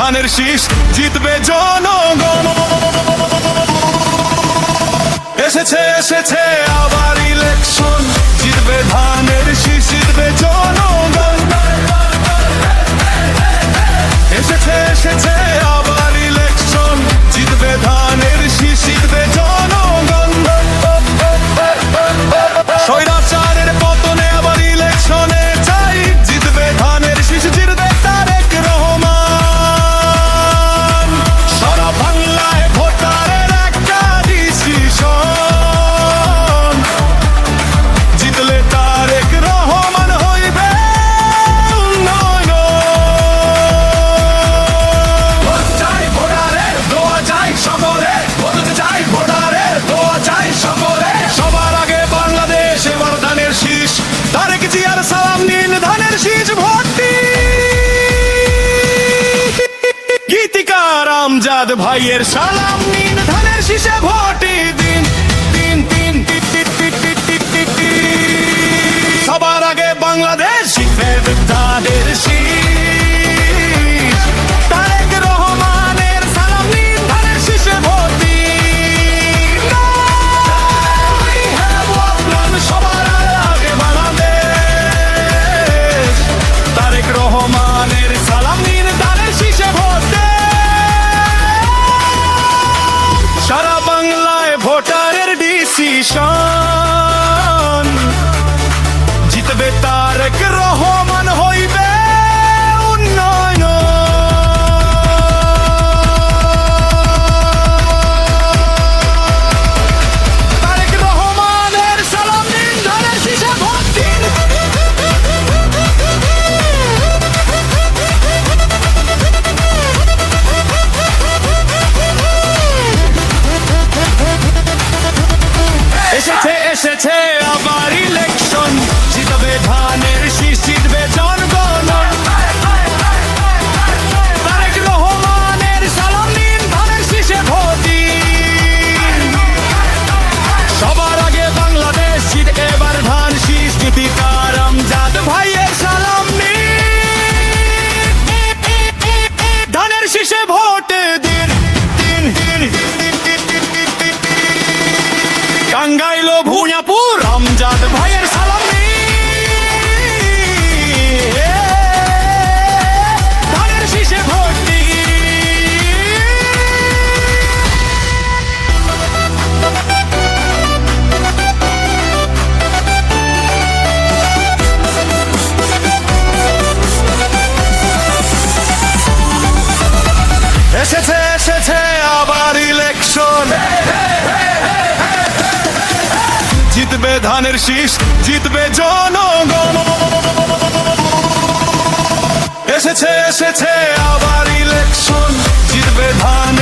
ধানের শীষ, জিতবে জনগণ। এসেছে এসেছে আবার ইলেকশন, জিতবে ধানের শীষ, জিতবে জনগণ। এসেছে এসেছে আবার ইলেকশন, জিতবে ধানের শীষ, জিতবে জনগণ। স্বৈরাচারের পতনে আবার ইলেকশনে চাই, জিতবে ধানের শীষ, জিতবে তারেক রহমান। সারা বাংলায় ভোটারের একটা ডিসিশন, জিতলে তারেক রহমান হইবে উন্নয়ন। ভোট চাই ভোটারের, দোয়া চাই সকলে, ভোট চাই ভোটারের, দোয়া চাই সকলে। সবার আগে বাংলাদেশ এবার ধানের শীষ, তারেক জিয়ার সালাম নিন, ধানের শীষ ভোট দিন। গীতিকার আমজাদ ভাইয়ের সালাম নিন, ধানের শীষে ভোট দিন। দিন দিন সবার আগে বাংলাদেশ জিতবে ধানের শীষ, তারেক রহমানের সালাম নিন, ধানের শীষে ভোট দিন। সবার আগে বাংলাদেশ, তারেক রহমানের সালাম নিন, ধানের শীষে ভোট দেন। সারা বাংলায় ভোটারের ডিসিশন, জিতবে তারেক রহমান হইবে উন্নয়ন। তারেক রহমানের সালাম নিন, ধানের শীষে ভোট দিন। এসেছে এসেছে আবার ইলেকশন, জিতবে ধানের শীষ, জিতবে জনগণ। তারেক রহমানের সালাম নিন, ধানের শীষে ভোট দিন। সবার আগে বাংলাদেশ জিতবে এবার ধান শীষ, গীতিকার আমজাদ ভাইয়ের সালাম নিন, ধানের শীষে ভোট দিন। দিন দিন টাঙ্গাইল ভুঁইয়াপুর আমজাদ ভাইয়ের সালাম নিন, ধানের শীষে ভোট দিন। এসেছে এসেছে আবার ইলেকশন, জিতবে ধানের শীষ, জিতবে জনগণ। এসেছে এসেছে আবার ইলেকশন, জিতবে ধানের